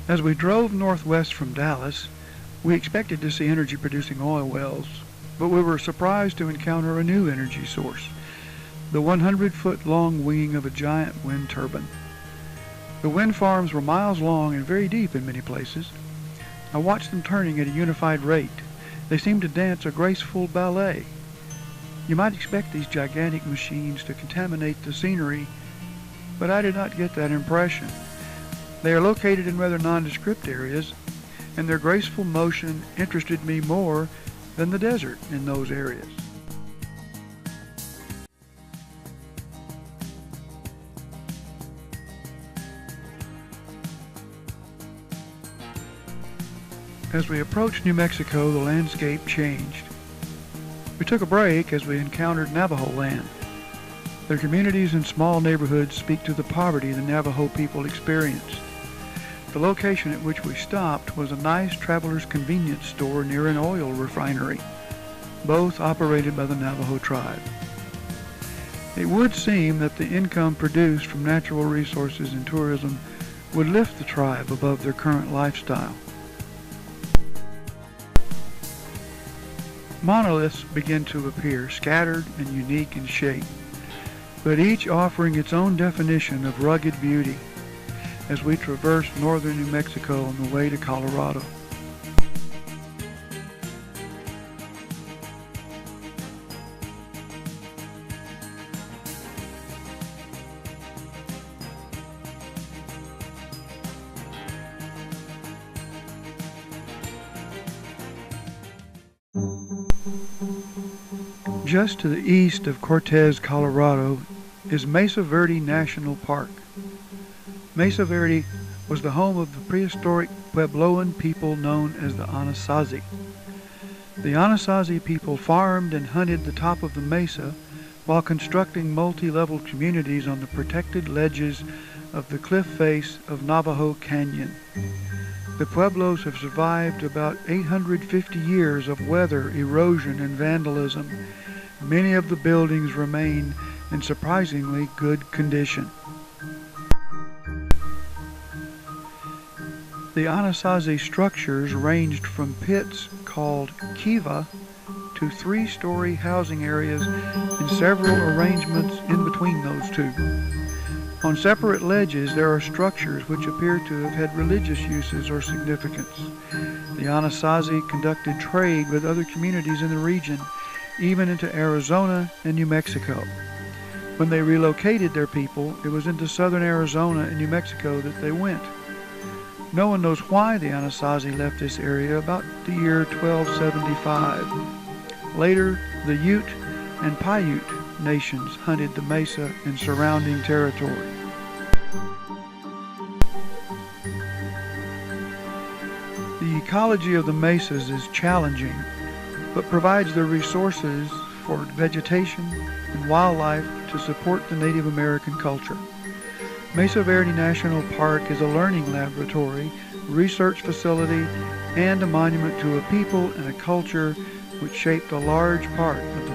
As we drove northwest from Dallas, we expected to see energy-producing oil wells, but we were surprised to encounter a new energy source, the 100-foot-long wing of a giant wind turbine. The wind farms were miles long and very deep in many places. I watched them turning at a unified rate. They seemed to dance a graceful ballet. You might expect these gigantic machines to contaminate the scenery, but I did not get that impression. They are located in rather nondescript areas, and their graceful motion interested me more than the desert in those areas. As we approached New Mexico, the landscape changed. We took a break as we encountered Navajo land. Their communities and small neighborhoods speak to the poverty the Navajo people experienced. The location at which we stopped was a nice traveler's convenience store near an oil refinery, both operated by the Navajo tribe. It would seem that the income produced from natural resources and tourism would lift the tribe above their current lifestyle. Monoliths begin to appear, scattered and unique in shape, but each offering its own definition of rugged beauty as we traverse northern New Mexico on the way to Colorado. Just to the east of Cortez, Colorado, is Mesa Verde National Park. Mesa Verde was the home of the prehistoric Puebloan people known as the Anasazi. The Anasazi people farmed and hunted the top of the mesa while constructing multi-level communities on the protected ledges of the cliff face of Navajo Canyon. The Pueblos have survived about 850 years of weather, erosion, and vandalism. Many of the buildings remain in surprisingly good condition. The Anasazi structures ranged from pits called kiva to three-story housing areas and several arrangements in between those two. On separate ledges there are structures which appear to have had religious uses or significance. The Anasazi conducted trade with other communities in the region, even into Arizona and New Mexico. When they relocated their people, it was into southern Arizona and New Mexico that they went. No one knows why the Anasazi left this area about the year 1275. Later, the Ute and Paiute nations hunted the mesa and surrounding territory. The ecology of the mesas is challenging, but provides the resources for vegetation and wildlife to support the Native American culture. Mesa Verde National Park is a learning laboratory, research facility, and a monument to a people and a culture which shaped a large part of the